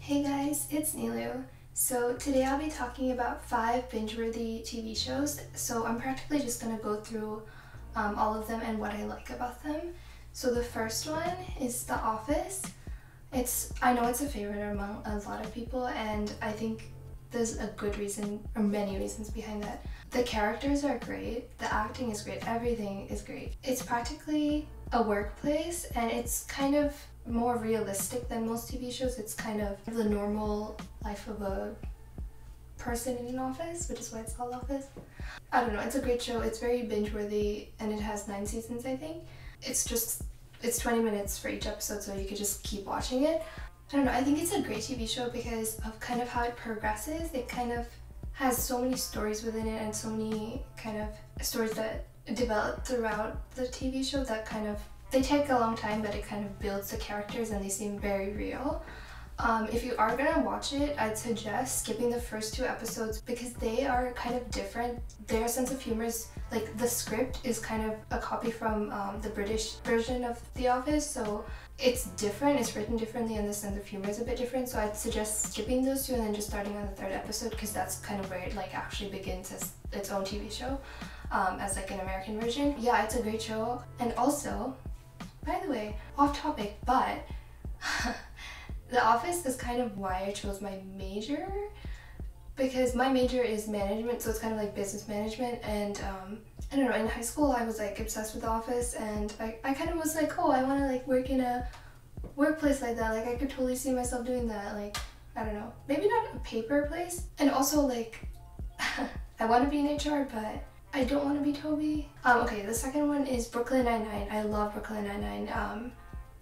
Hey guys, it's Nilu. So today I'll be talking about 5 binge-worthy TV shows. So I'm practically just gonna go through all of them and what I like about them. So the first one is The Office. I know it's a favorite among a lot of people, and I think there's a good reason, or many reasons behind that. The characters are great, the acting is great, everything is great. It's practically a workplace, and it's kind of more realistic than most TV shows. It's kind of the normal life of a person in an office, which is why it's called Office. I don't know, it's a great show. It's very binge-worthy, and it has 9 seasons, I think. It's 20 minutes for each episode, so you could just keep watching it. I don't know, I think it's a great TV show because of kind of how it progresses. It kind of has so many stories within it and so many kind of stories that develop throughout the TV show that kind of, they take a long time, but it kind of builds the characters and they seem very real. If you are gonna watch it, I'd suggest skipping the first 2 episodes because they are kind of different. Their sense of humor is, like, the script is kind of a copy from the British version of The Office, so it's different, it's written differently, and the sense of humor is a bit different. So I'd suggest skipping those 2 and then just starting on the 3rd episode because that's kind of where it like actually begins as its own TV show, as like an American version. Yeah, it's a great show. And also, by the way, off topic, but The Office is kind of why I chose my major, because my major is management, so it's kind of like business management, and I don't know, in high school I was like obsessed with The Office, and I kind of was like, oh, I want to like work in a workplace like that, like I could totally see myself doing that, like, I don't know, maybe not a paper place, and also like I want to be in HR, but I don't want to be Toby. Okay, the second one is Brooklyn Nine-Nine. I love Brooklyn Nine-Nine.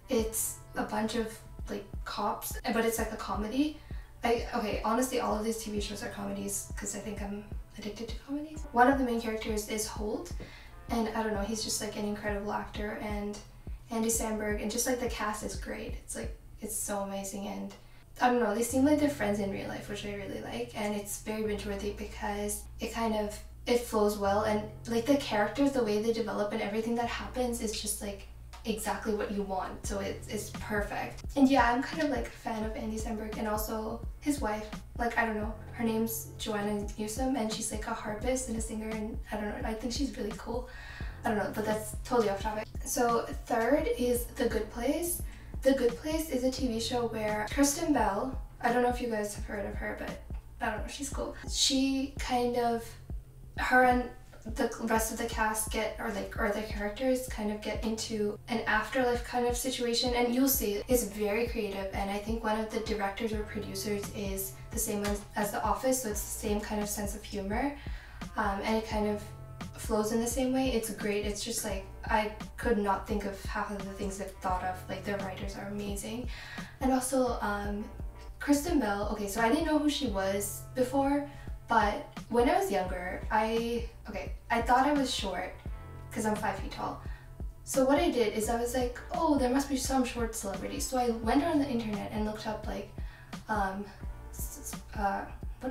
It's a bunch of like cops, but it's like a comedy. Okay, honestly, all of these TV shows are comedies because I think I'm addicted to comedies. One of the main characters is Holt, and I don't know, he's just like an incredible actor, and Andy Samberg, and just like the cast is great. It's like, it's so amazing, and I don't know, they seem like they're friends in real life, which I really like, and it's very binge-worthy because it flows well, and like the characters, the way they develop and everything that happens is just like exactly what you want, so it's perfect. And yeah, I'm kind of like a fan of Andy Samberg, and also his wife, like, I don't know, her name's Joanna Newsom, and she's like a harpist and a singer, and I don't know, I think she's really cool. I don't know, but that's totally off topic. So 3rd is The Good Place. The Good Place is a TV show where Kristen Bell, I don't know if you guys have heard of her, but I don't know, she's cool. She kind of, her and the rest of the cast or the characters kind of get into an afterlife kind of situation, and you'll see it's very creative, and I think one of the directors or producers is the same as The Office, so it's the same kind of sense of humor, and it kind of flows in the same way. It's great. It's just like, I could not think of half of the things they've thought of. Like, their writers are amazing. And also Kristen Bell, okay, so I didn't know who she was before, but when I was younger, I thought I was short because I'm 5 feet tall. So what I did is I was like, oh, there must be some short celebrities. So I went on the internet and looked up like, what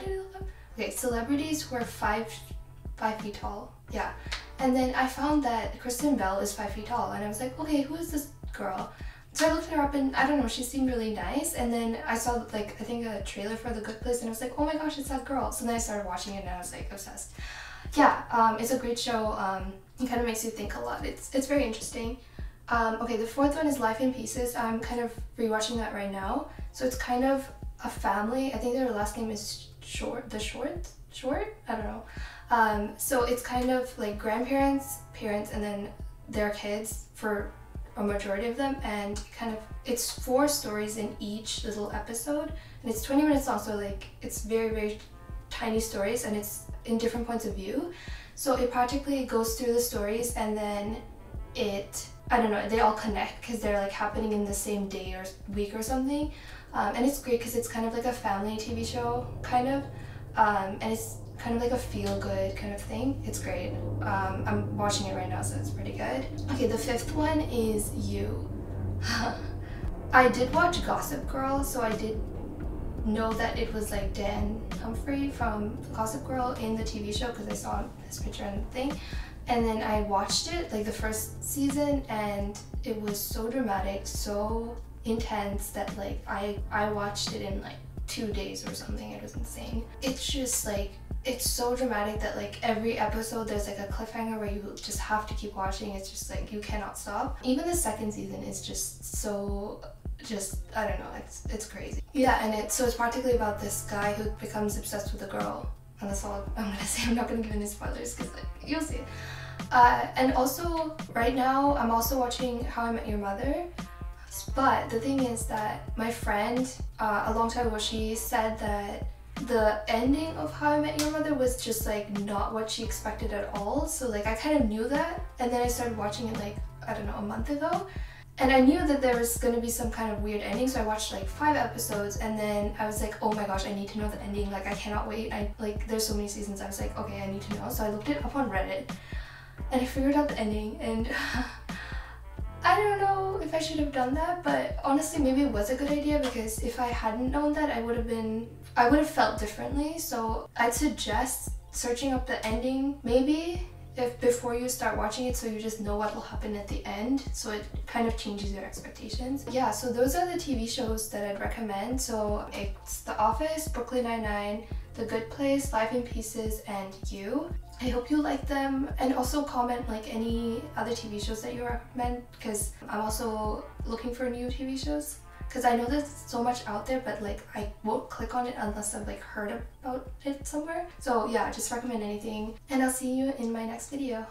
did I look up? Okay, celebrities who are 5 feet tall. Yeah. And then I found that Kristen Bell is 5 feet tall, and I was like, okay, who is this girl? So I looked her up, and I don't know, she seemed really nice, and then I saw like, I think a trailer for The Good Place, and I was like, oh my gosh, it's that girl. So then I started watching it, and I was like obsessed. Yeah, it's a great show. It kind of makes you think a lot. It's very interesting. Okay, the 4th one is Life in Pieces. I'm kind of rewatching that right now. So it's kind of a family. I think their last name is Short? I don't know. So it's kind of like grandparents, parents, and then their kids for a majority of them, and it's 4 stories in each little episode, and it's 20 minutes long, so like it's very, very tiny stories, and it's in different points of view, so it practically goes through the stories, and then I don't know, they all connect because they're like happening in the same day or week or something, and it's great because it's kind of like a family TV show kind of, and it's kind of like a feel-good kind of thing. It's great. I'm watching it right now, so it's pretty good. Okay, the 5th one is You. I did watch Gossip Girl, so I did know that it was like Dan Humphrey from Gossip Girl in the TV show because I saw his picture and the thing. And then I watched it, like the first season, and it was so dramatic, so intense that like I watched it in like 2 days or something. It was insane. It's just like, it's so dramatic that like every episode there's like a cliffhanger where you just have to keep watching. It's just like you cannot stop. Even the second season is just so, I don't know, it's crazy. Yeah, and it's practically about this guy who becomes obsessed with a girl, and that's all I'm gonna say. I'm not gonna give any spoilers because like you'll see it. And also right now I'm also watching How I Met Your Mother, but the thing is that my friend a long time ago, she said that the ending of How I Met Your Mother was just like not what she expected at all. So like I kind of knew that, and then I started watching it like, I don't know, a month ago, and I knew that there was gonna be some kind of weird ending, so I watched like 5 episodes, and then I was like, oh my gosh, I need to know the ending, like I cannot wait. There's so many seasons. I was like, okay, I need to know. So I looked it up on Reddit and I figured out the ending, and I don't know if I should have done that, but honestly maybe it was a good idea, because if I hadn't known that, I would have felt differently. So I'd suggest searching up the ending maybe if before you start watching it, so you just know what will happen at the end, so it kind of changes your expectations. Yeah, so those are the TV shows that I'd recommend. So it's The Office, Brooklyn Nine-Nine, The Good Place, Life in Pieces, and You. I hope you like them, and also comment like any other TV shows that you recommend, because I'm also looking for new TV shows, because I know there's so much out there, but like I won't click on it unless I've like heard about it somewhere. So yeah, just recommend anything, and I'll see you in my next video.